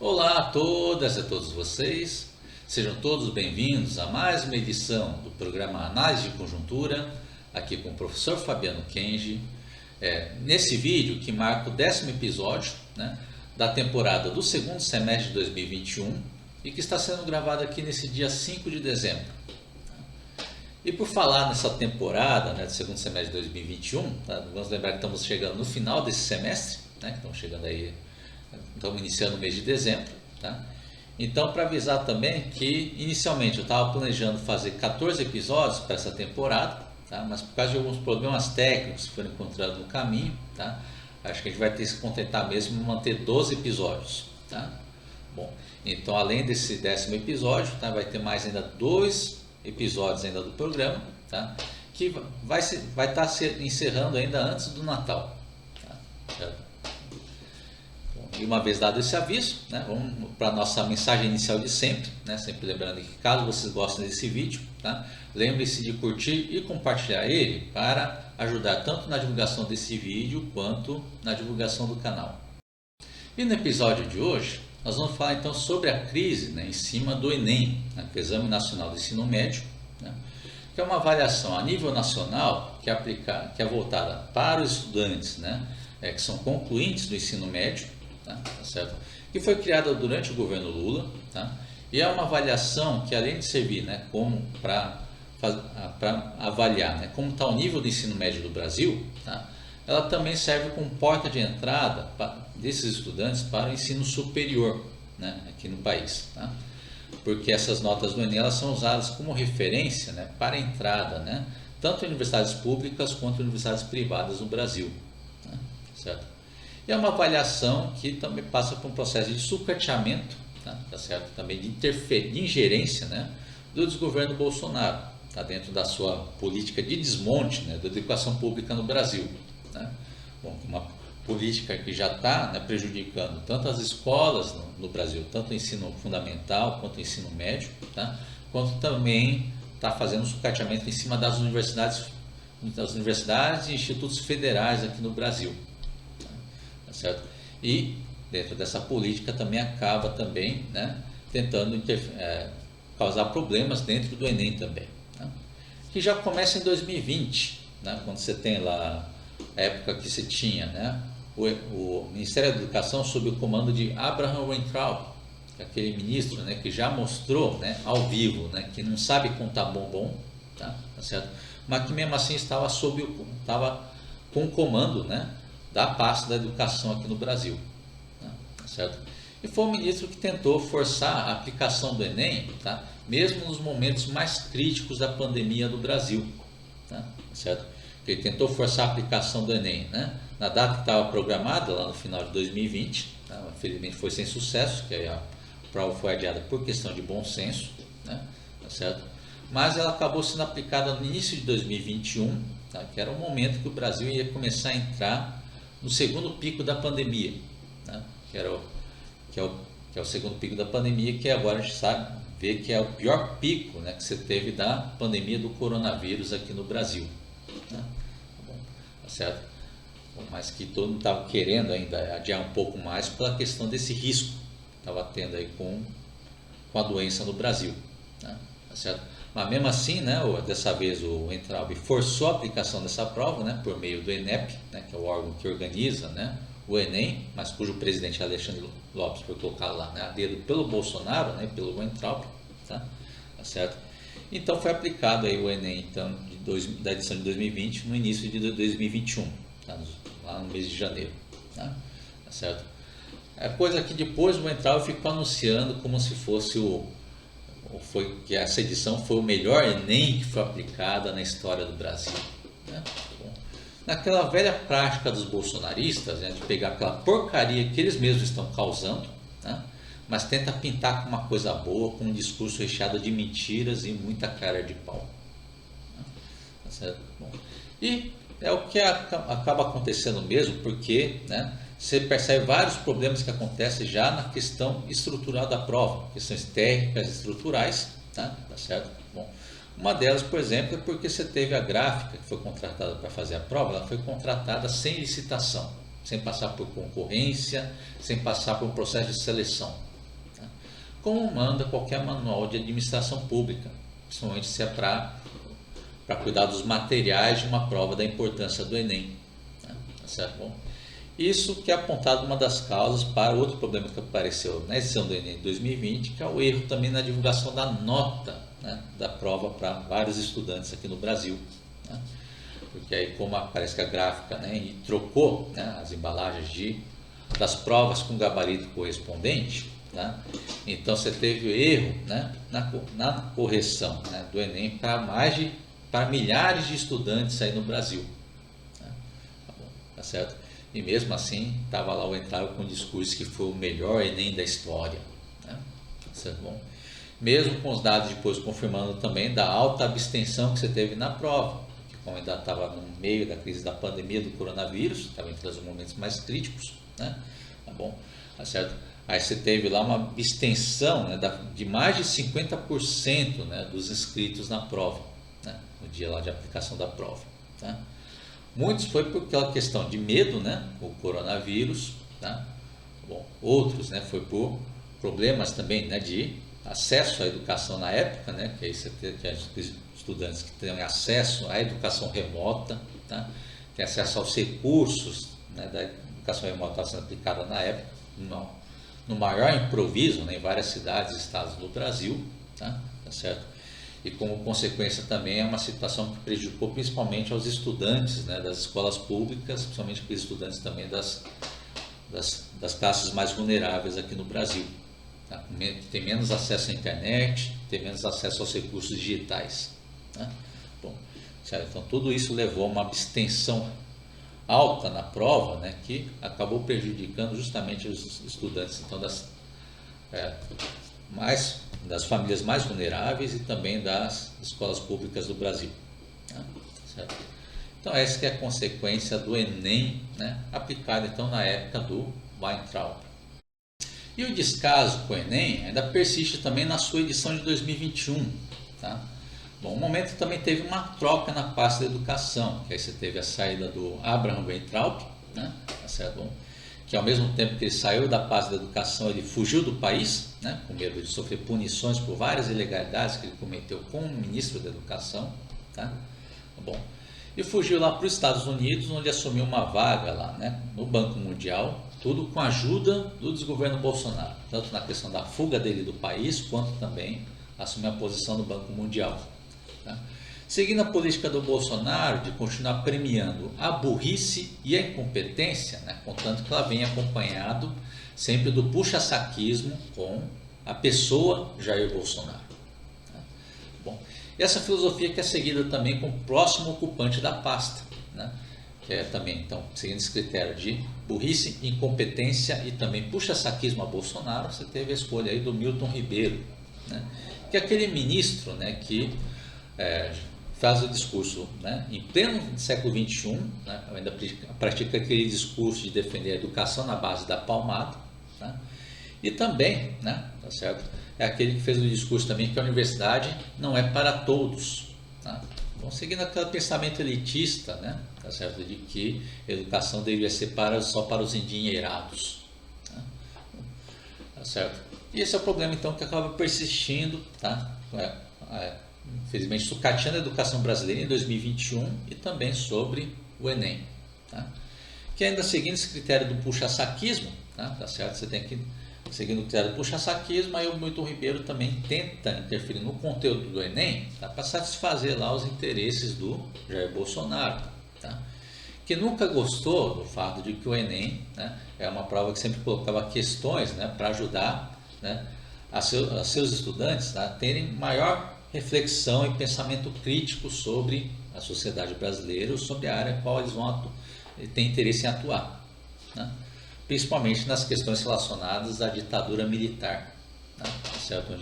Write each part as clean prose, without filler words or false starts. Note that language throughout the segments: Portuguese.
Olá a todas e a todos vocês, sejam todos bem-vindos a mais uma edição do programa Análise de Conjuntura, aqui com o professor Fabiano Kenji. Nesse vídeo que marca o 10º episódio da temporada do segundo semestre de 2021 e que está sendo gravado aqui nesse dia 5 de dezembro. E por falar nessa temporada do segundo semestre de 2021, vamos lembrar que estamos chegando no final desse semestre, estamos chegando aí. Estamos iniciando o mês de dezembro, Então, para avisar também que inicialmente eu estava planejando fazer 14 episódios para essa temporada, mas por causa de alguns problemas técnicos que foram encontrados no caminho, acho que a gente vai ter que se contentar mesmo em manter 12 episódios, Bom, então além desse 10º episódio, vai ter mais ainda 2 episódios ainda do programa, que vai estar se encerrando ainda antes do Natal, certo? E uma vez dado esse aviso, vamos para a nossa mensagem inicial de sempre, sempre lembrando que caso vocês gostem desse vídeo, lembre-se de curtir e compartilhar ele para ajudar tanto na divulgação desse vídeo quanto na divulgação do canal. E no episódio de hoje, nós vamos falar então sobre a crise em cima do Enem, que é o Exame Nacional do Ensino Médio, que é uma avaliação a nível nacional que é voltada para os estudantes que são concluintes do ensino médio, certo? Que foi criada durante o governo Lula, e é uma avaliação que, além de servir como para avaliar como está o nível do ensino médio do Brasil, ela também serve como porta de entrada desses estudantes para o ensino superior aqui no país, porque essas notas do Enem elas são usadas como referência para a entrada tanto em universidades públicas quanto em universidades privadas no Brasil, certo? E é uma avaliação que também passa por um processo de sucateamento, certo? Também de ingerência do desgoverno Bolsonaro, dentro da sua política de desmonte da educação pública no Brasil. Bom, uma política que já está prejudicando tanto as escolas no Brasil, tanto o ensino fundamental quanto o ensino médio, quanto também está fazendo um sucateamento em cima das universidades e institutos federais aqui no Brasil. Certo? E dentro dessa política também acaba também tentando causar problemas dentro do Enem também, que já começa em 2020, quando você tem lá a época que se tinha o Ministério da Educação sob o comando de Abraham Weintraub, que é aquele ministro que já mostrou ao vivo que não sabe contar bombom, certo? Mas que mesmo assim estava com o comando da pasta da educação aqui no Brasil, certo? E foi um ministro que tentou forçar a aplicação do Enem, mesmo nos momentos mais críticos da pandemia do Brasil, certo? Ele tentou forçar a aplicação do Enem, na data que estava programada, lá no final de 2020, infelizmente foi sem sucesso, que a prova foi adiada por questão de bom senso, certo? Mas ela acabou sendo aplicada no início de 2021, que era o momento que o Brasil ia começar a entrar no segundo pico da pandemia, que é o segundo pico da pandemia, que agora a gente sabe ver que é o pior pico que você teve da pandemia do coronavírus aqui no Brasil, certo? Mas que todo mundo estava querendo ainda adiar um pouco mais pela questão desse risco que estava tendo aí com a doença no Brasil, certo? Mas mesmo assim, dessa vez o Weintraub forçou a aplicação dessa prova por meio do ENEP, que é o órgão que organiza o Enem, mas cujo presidente Alexandre Lopes foi colocado lá a dedo pelo Bolsonaro, pelo Weintraub, certo? Então foi aplicado aí o Enem então, da edição de 2020 no início de 2021, lá no mês de janeiro, certo? É coisa que depois o Weintraub ficou anunciando como se fosse que essa edição foi o melhor Enem que foi aplicada na história do Brasil. Naquela velha prática dos bolsonaristas, de pegar aquela porcaria que eles mesmos estão causando, mas tenta pintar com uma coisa boa, com um discurso recheado de mentiras e muita cara de pau. Certo? Bom, e é o que acaba acontecendo mesmo, porque você percebe vários problemas que acontecem já na questão estrutural da prova, questões técnicas estruturais, certo? Bom, uma delas, por exemplo, é porque você teve a gráfica que foi contratada para fazer a prova, ela foi contratada sem licitação, sem passar por concorrência, sem passar por um processo de seleção, como manda qualquer manual de administração pública, principalmente se é para cuidar dos materiais de uma prova da importância do Enem. Né? Tá certo? Bom, isso que é apontado uma das causas para outro problema que apareceu na edição do Enem de 2020, que é o erro também na divulgação da nota, né, da prova para vários estudantes aqui no Brasil. Né? Porque aí, como aparece que a gráfica, né, e trocou, né, as embalagens das provas com gabarito correspondente, né, então você teve erro, né, na correção, né, do Enem para milhares de estudantes aí no Brasil. Né? Tá bom, tá certo? E mesmo assim, estava lá o Entraub com o discurso que foi o melhor Enem da história. Né? Tá certo? Bom, mesmo com os dados depois confirmando também da alta abstenção que você teve na prova, que como ainda estava no meio da crise da pandemia do coronavírus, estava entre os momentos mais críticos, né? Tá bom? Tá certo? Aí você teve lá uma abstenção, né, de mais de 50%, né, dos inscritos na prova, né, no dia lá de aplicação da prova. Tá? Muitos foi por aquela questão de medo, né, o coronavírus, tá? Bom, outros, né, foi por problemas também, né, de acesso à educação na época, né, que aí você tem estudantes que têm acesso à educação remota, tá? Tem acesso aos recursos, né, da educação remota sendo aplicada na época, no maior improviso, né, em várias cidades e estados do Brasil, tá certo? E como consequência também é uma situação que prejudicou principalmente aos estudantes, né, das escolas públicas, principalmente aqueles estudantes também das classes mais vulneráveis aqui no Brasil. Tá? Tem menos acesso à internet, tem menos acesso aos recursos digitais. Né? Bom, certo? Então tudo isso levou a uma abstenção alta na prova, né, que acabou prejudicando justamente os estudantes então, das famílias mais vulneráveis e também das escolas públicas do Brasil. Né? Certo? Então essa que é a consequência do Enem, né, aplicado então na época do Weintraub. E o descaso com o Enem ainda persiste também na sua edição de 2021. Tá? Bom, o momento também teve uma troca na pasta da educação, que aí você teve a saída do Abraham Weintraub, né, tá certo? Bom, que ao mesmo tempo que ele saiu da pasta da educação, ele fugiu do país, né, com medo de sofrer punições por várias ilegalidades que ele cometeu como ministro da educação, tá? Bom, e fugiu lá para os Estados Unidos, onde assumiu uma vaga lá, né, no Banco Mundial, tudo com a ajuda do desgoverno Bolsonaro, tanto na questão da fuga dele do país, quanto também assumiu a posição no Banco Mundial. Tá? Seguindo a política do Bolsonaro de continuar premiando a burrice e a incompetência, né, contanto que ela vem acompanhado sempre do puxa-saquismo com a pessoa Jair Bolsonaro. Tá? Bom, e essa filosofia que é seguida também com o próximo ocupante da pasta, né, que é também, então, seguindo esse critério de burrice, incompetência e também puxa-saquismo a Bolsonaro, você teve a escolha aí do Milton Ribeiro, né, que é aquele ministro, né, que faz o discurso, né, em pleno século XXI, né, ainda pratica aquele discurso de defender a educação na base da palmada, né, e também, né, tá certo, é aquele que fez o discurso também que a universidade não é para todos. Tá? Então, seguindo aquele pensamento elitista, né, tá certo, de que a educação deveria ser só para os endinheirados. Tá certo? E esse é o problema, então, que acaba persistindo, tá? Infelizmente, sucateando a educação brasileira em 2021 e também sobre o Enem. Tá? Que ainda seguindo esse critério do puxa-saquismo, tá certo? Você tem que, seguindo o critério do puxa-saquismo, aí o Milton Ribeiro também tenta interferir no conteúdo do Enem, tá? Para satisfazer lá os interesses do Jair Bolsonaro, tá? Que nunca gostou do fato de que o Enem, né, é uma prova que sempre colocava questões, né, para ajudar, né, a seus estudantes, né, a terem maior reflexão e pensamento crítico sobre a sociedade brasileira ou sobre a área em qual eles têm interesse em atuar, né? Principalmente nas questões relacionadas à ditadura militar, né? Certo?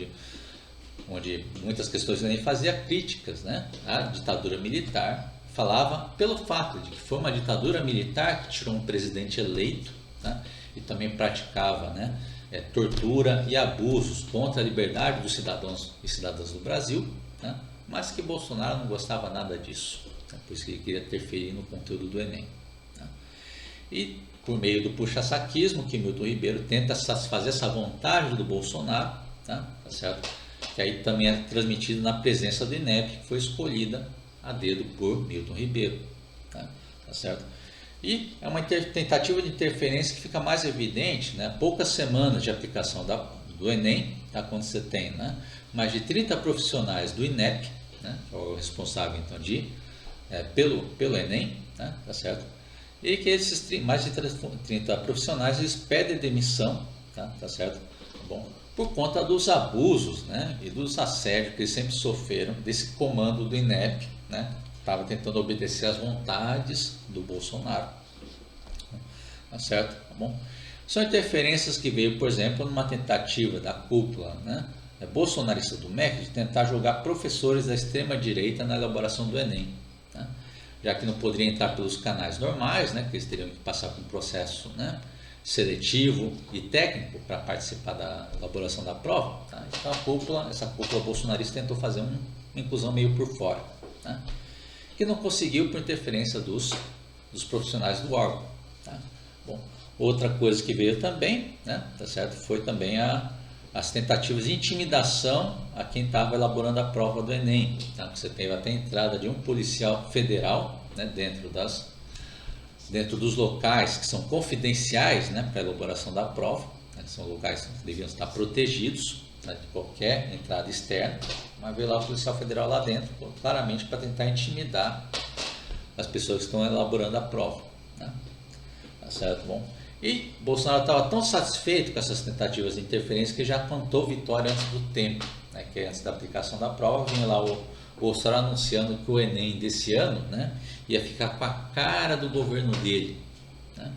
Onde muitas questões nem fazia críticas, né, à ditadura militar, falava pelo fato de que foi uma ditadura militar que tirou um presidente eleito, né, e também praticava, né, tortura e abusos contra a liberdade dos cidadãos e cidadãs do Brasil, né, mas que Bolsonaro não gostava nada disso, né, por isso que ele queria interferir no conteúdo do Enem. Né. E por meio do puxa-saquismo, que Milton Ribeiro tenta satisfazer essa vontade do Bolsonaro, tá certo? Que aí também é transmitido na presença do INEP, que foi escolhida a dedo por Milton Ribeiro, tá certo? E é uma tentativa de interferência que fica mais evidente, né? Poucas semanas de aplicação do Enem, tá? Quando você tem, né, mais de 30 profissionais do INEP, né, que é o responsável então pelo Enem, né, tá certo? E que esses mais de 30 profissionais eles pedem demissão, tá certo? Bom, por conta dos abusos, né, e dos assédios que eles sempre sofreram desse comando do INEP, né? Estava tentando obedecer às vontades do Bolsonaro, tá certo? Tá bom? São interferências que veio, por exemplo, numa tentativa da cúpula, né, bolsonarista do MEC de tentar jogar professores da extrema-direita na elaboração do Enem, tá? Já que não poderia entrar pelos canais normais, né, que eles teriam que passar por um processo, né, seletivo e técnico para participar da elaboração da prova, tá? Então essa cúpula bolsonarista tentou fazer uma inclusão meio por fora, tá? Que não conseguiu por interferência dos profissionais do órgão, tá? Bom, outra coisa que veio também, né, tá certo, foi também as tentativas de intimidação a quem estava elaborando a prova do Enem, tá? Você teve até a entrada de um policial federal, né, dentro dos locais que são confidenciais, né, para a elaboração da prova, né, que são locais que deviam estar protegidos, né, de qualquer entrada externa, mas veio lá o policial federal lá dentro, claramente para tentar intimidar as pessoas que estão elaborando a prova, né? Tá certo? Bom, e Bolsonaro estava tão satisfeito com essas tentativas de interferência que já cantou vitória antes do tempo, né? Que antes da aplicação da prova vinha lá o Bolsonaro anunciando que o Enem desse ano, né, ia ficar com a cara do governo dele, né?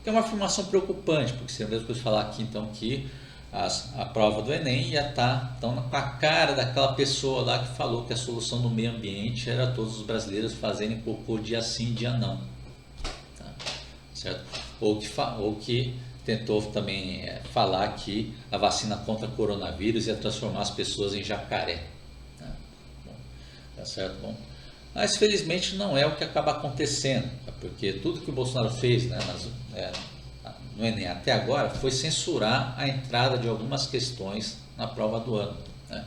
Que é uma afirmação preocupante, porque você mesmo pode falar aqui então que a prova do Enem ia estar então, com a cara daquela pessoa lá que falou que a solução do meio ambiente era todos os brasileiros fazerem cocô dia sim, dia não, tá certo? Ou que tentou também falar que a vacina contra coronavírus ia transformar as pessoas em jacaré, tá? Bom, tá certo? Bom, mas felizmente não é o que acaba acontecendo, porque tudo que o Bolsonaro fez, né, no Enem até agora foi censurar a entrada de algumas questões na prova do ano, né?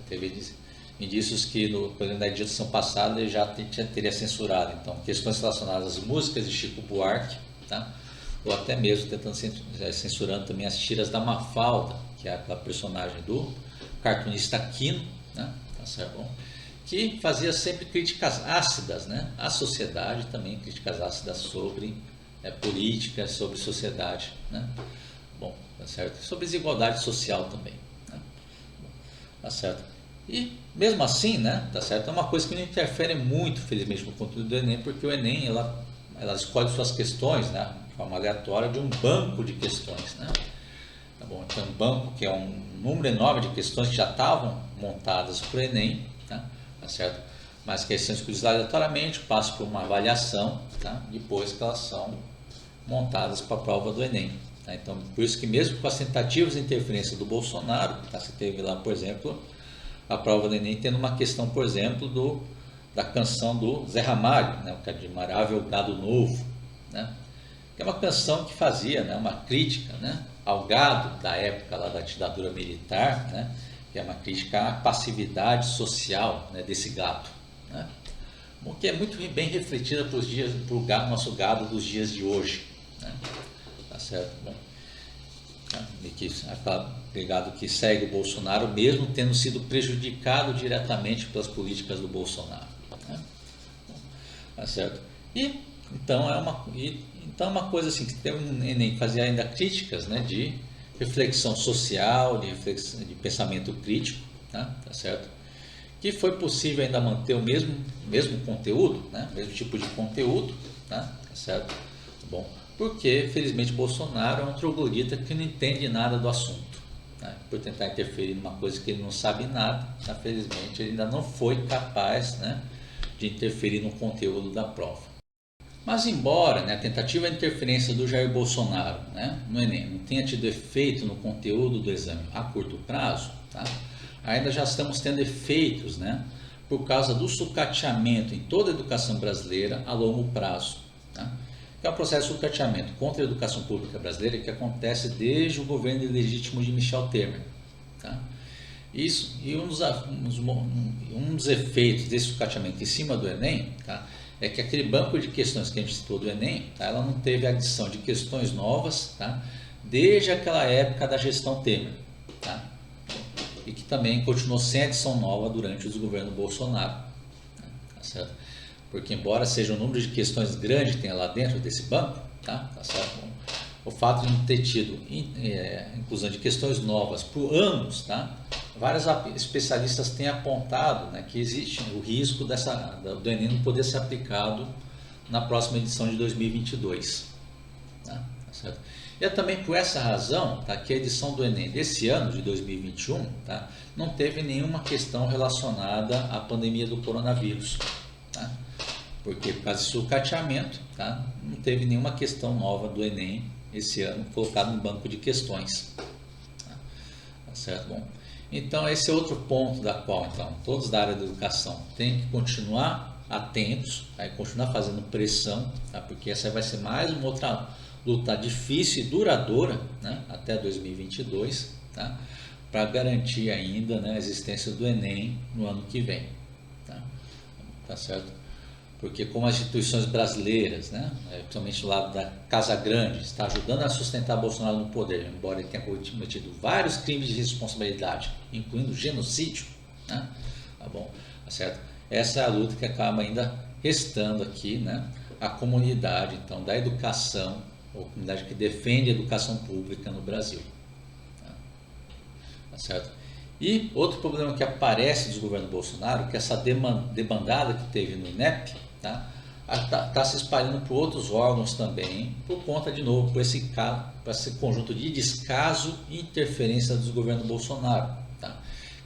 Teve indícios que na edição passada ele já teria censurado então questões relacionadas às músicas de Chico Buarque, tá? Ou até mesmo tentando censurando também as tiras da Mafalda, que é aquela personagem do cartunista Quino, né? Tá certo? Bom, que fazia sempre críticas ácidas, né, à sociedade, também críticas ácidas sobre política, sobre sociedade, né? Bom, tá certo? Sobre desigualdade social também, né? Bom, tá certo? E mesmo assim, né, tá certo? É uma coisa que não interfere muito, felizmente, no conteúdo do Enem, porque o Enem ela escolhe suas questões, né, de forma aleatória de um banco de questões, né? Tá bom? Então, um banco que é um número enorme de questões que já estavam montadas para o Enem, tá certo? Mas que são escolhidas aleatoriamente, passam por uma avaliação, tá? Depois que elas são montadas para a prova do Enem, tá? Então, por isso que mesmo com as tentativas de interferência do Bolsonaro, tá? Você teve lá, por exemplo, a prova do Enem tendo uma questão, por exemplo, da canção do Zé Ramalho, né? O Admirável Gado Novo, né? Que é uma canção que fazia, né, uma crítica, né, ao gado da época lá da ditadura militar, né? Que é uma crítica à passividade social, né, desse gado, né? Bom, que é muito bem refletida para o nosso gado dos dias de hoje, né? Tá certo? Bom, e que aquele gado que segue o Bolsonaro, mesmo tendo sido prejudicado diretamente pelas políticas do Bolsonaro, né? Bom, tá certo? E então é uma coisa assim que tem um Enem fazia ainda críticas, né, de reflexão social, de pensamento crítico, tá certo? Que foi possível ainda manter o mesmo conteúdo, né? Mesmo tipo de conteúdo, tá certo? Bom, porque felizmente Bolsonaro é um troglodita que não entende nada do assunto, né? Por tentar interferir numa coisa que ele não sabe nada, tá? Felizmente ele ainda não foi capaz, né, de interferir no conteúdo da prova. Mas embora, né, a tentativa de interferência do Jair Bolsonaro, né, no Enem não tenha tido efeito no conteúdo do exame a curto prazo, tá, ainda já estamos tendo efeitos, né, por causa do sucateamento em toda a educação brasileira a longo prazo, tá, que é o processo de sucateamento contra a educação pública brasileira que acontece desde o governo ilegítimo de Michel Temer, Tá? Isso, e um dos efeitos desse sucateamento em cima do Enem, tá, é que aquele banco de questões que a gente citou do Enem, tá, ela não teve adição de questões novas, tá, desde aquela época da gestão Temer, tá, e que também continuou sem adição nova durante o desgoverno Bolsonaro, tá certo? Porque embora seja um número de questões grande que tem lá dentro desse banco, tá certo? O fato de não ter tido inclusão de questões novas por anos, tá? Vários especialistas têm apontado, né, que existe o risco do Enem não poder ser aplicado na próxima edição de 2022. Tá certo? E é também por essa razão, tá, que a edição do Enem desse ano, de 2021, tá, não teve nenhuma questão relacionada à pandemia do coronavírus. Tá? Porque por causa do sucateamento, tá, não teve nenhuma questão nova do Enem esse ano colocado no banco de questões. Tá certo? Bom, então esse é outro ponto da qual então, todos da área da educação têm que continuar atentos, tá, e continuar fazendo pressão, tá, porque essa vai ser mais uma outra luta difícil e duradoura, né, até 2022, tá, para garantir ainda, né, a existência do Enem no ano que vem. Tá certo? Porque como as instituições brasileiras, né, principalmente do lado da Casa Grande, está ajudando a sustentar Bolsonaro no poder, embora ele tenha cometido vários crimes de responsabilidade, incluindo genocídio, né, tá bom? Tá certo? Essa é a luta que acaba ainda restando aqui, né, a comunidade então da educação, ou comunidade que defende a educação pública no Brasil. Tá certo? E outro problema que aparece do governo Bolsonaro, que essa debandada que teve no INEP, tá se espalhando por outros órgãos também, por conta, de novo, por esse conjunto de descaso e interferência do governo Bolsonaro. Tá?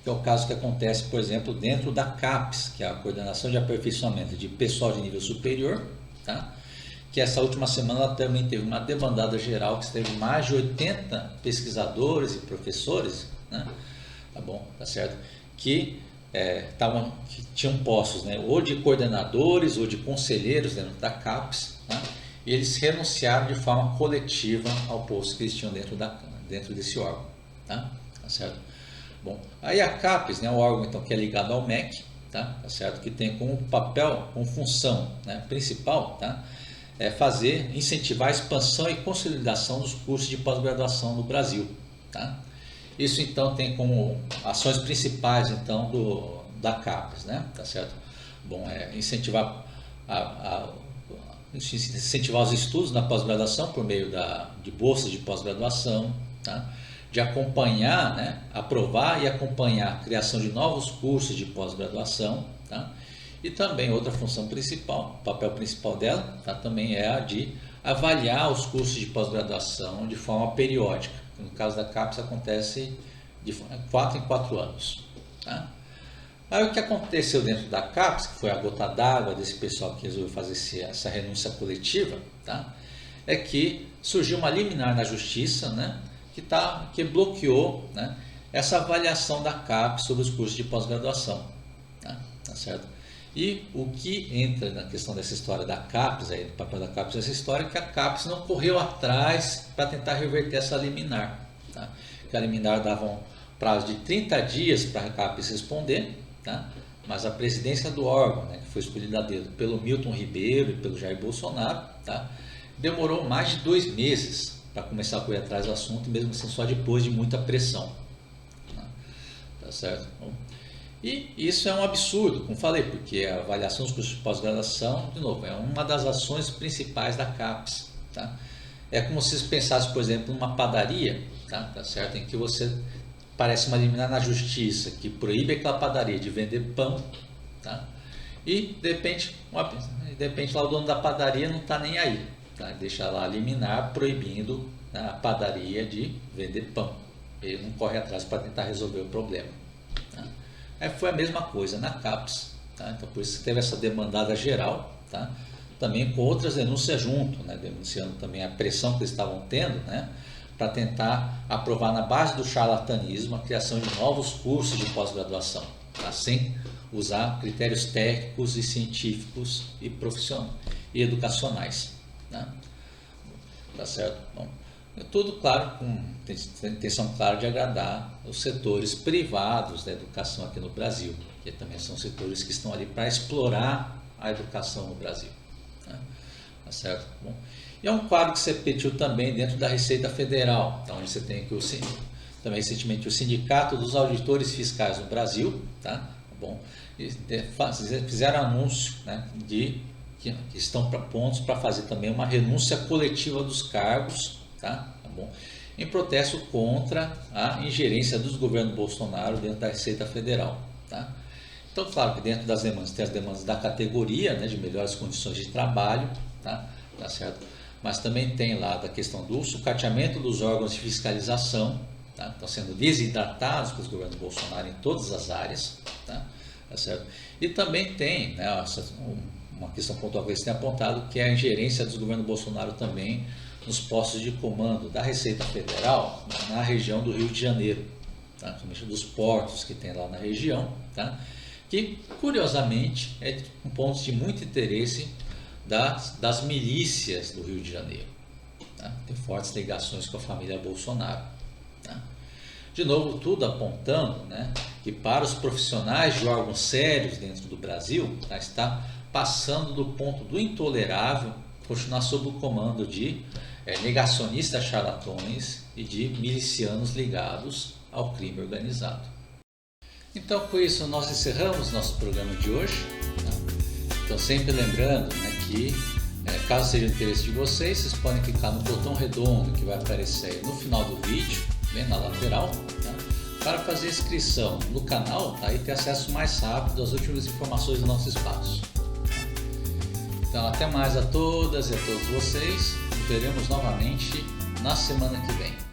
Que é o caso que acontece, por exemplo, dentro da CAPES, que é a Coordenação de Aperfeiçoamento de Pessoal de Nível Superior, tá? Que essa última semana ela também teve uma debandada geral, que teve mais de 80 pesquisadores e professores, né? Tá bom, tá certo? Que tinham postos, né, ou de coordenadores ou de conselheiros dentro da CAPES, tá? E eles renunciaram de forma coletiva ao posto que eles tinham dentro desse órgão, tá certo? Bom, aí a CAPES, né, o órgão então que é ligado ao MEC, tá certo? Que tem como papel, como função, né, principal, tá, incentivar a expansão e consolidação dos cursos de pós-graduação no Brasil, tá? Isso então tem como ações principais então da CAPES, né? Tá certo? Bom, incentivar os estudos na pós-graduação por meio de bolsas de pós-graduação, tá? De acompanhar, né? Aprovar e acompanhar a criação de novos cursos de pós-graduação, tá? E também outra função principal, o papel principal dela, tá? Também é a de avaliar os cursos de pós-graduação de forma periódica. No caso da CAPES acontece de 4 em 4 anos. Tá? Aí o que aconteceu dentro da CAPES, que foi a gota d'água desse pessoal que resolveu fazer essa renúncia coletiva, tá? É que surgiu uma liminar na justiça, né? que bloqueou, né, essa avaliação da CAPES sobre os cursos de pós-graduação. Tá certo? E o que entra na questão dessa história da CAPES, aí, do papel da CAPES nessa história, é que a CAPES não correu atrás para tentar reverter essa liminar. Tá? Que a liminar dava um prazo de 30 dias para a CAPES responder, tá? Mas a presidência do órgão, né, que foi escolhida a dedo pelo Milton Ribeiro e pelo Jair Bolsonaro, tá? Demorou mais de 2 meses para começar a correr atrás do assunto, mesmo assim só depois de muita pressão. Tá certo? Bom, e isso é um absurdo, como falei, porque a avaliação dos cursos de pós-graduação, de novo, é uma das ações principais da CAPES. Tá? É como se você pensasse, por exemplo, numa padaria, tá certo? Em que você parece uma liminar na justiça que proíbe aquela padaria de vender pão, tá? E de repente lá o dono da padaria não está nem aí, tá? Deixa lá a liminar proibindo, né, a padaria de vender pão. Ele não corre atrás para tentar resolver o problema. Tá? Foi a mesma coisa na CAPES, tá? Então por isso que teve essa demandada geral, tá? Também com outras denúncias junto, né? Denunciando também a pressão que eles estavam tendo, né? Para tentar aprovar na base do charlatanismo a criação de novos cursos de pós-graduação, tá? Sem usar critérios técnicos e científicos e profissionais e educacionais, né? Tá certo? Bom, tudo, claro, com intenção clara de agradar os setores privados da educação aqui no Brasil, que também são setores que estão ali para explorar a educação no Brasil. Né? Tá certo? Bom, e é um quadro que você pediu também dentro da Receita Federal, então você tem que também recentemente o Sindicato dos Auditores Fiscais no Brasil, tá? Bom, fizeram anúncio, né, que estão prontos para fazer também uma renúncia coletiva dos cargos, tá bom? Em protesto contra a ingerência dos governos Bolsonaro dentro da Receita Federal. Tá? Então, claro que dentro das demandas tem as demandas da categoria, né, de melhores condições de trabalho, tá certo? Mas também tem lá da questão do sucateamento dos órgãos de fiscalização, tá? Estão sendo desidratados pelos governos Bolsonaro em todas as áreas, tá certo? E também tem, né, uma questão pontual que eles têm apontado, que é a ingerência dos governos Bolsonaro também nos postos de comando da Receita Federal na região do Rio de Janeiro, tá? Principalmente dos portos que tem lá na região, tá? Que curiosamente é um ponto de muito interesse das milícias do Rio de Janeiro, tá? Tem fortes ligações com a família Bolsonaro, tá? De novo, tudo apontando, né, que para os profissionais de órgãos sérios dentro do Brasil, tá, está passando do ponto do intolerável continuar sob o comando de negacionistas charlatões e de milicianos ligados ao crime organizado. Então, com isso, nós encerramos nosso programa de hoje. Tá? Então, sempre lembrando, né, que caso seja do interesse de vocês podem clicar no botão redondo que vai aparecer aí no final do vídeo, bem na lateral, tá? Para fazer inscrição no canal, tá? E ter acesso mais rápido às últimas informações do nosso espaço. Então, até mais a todas e a todos vocês. Nos veremos novamente na semana que vem.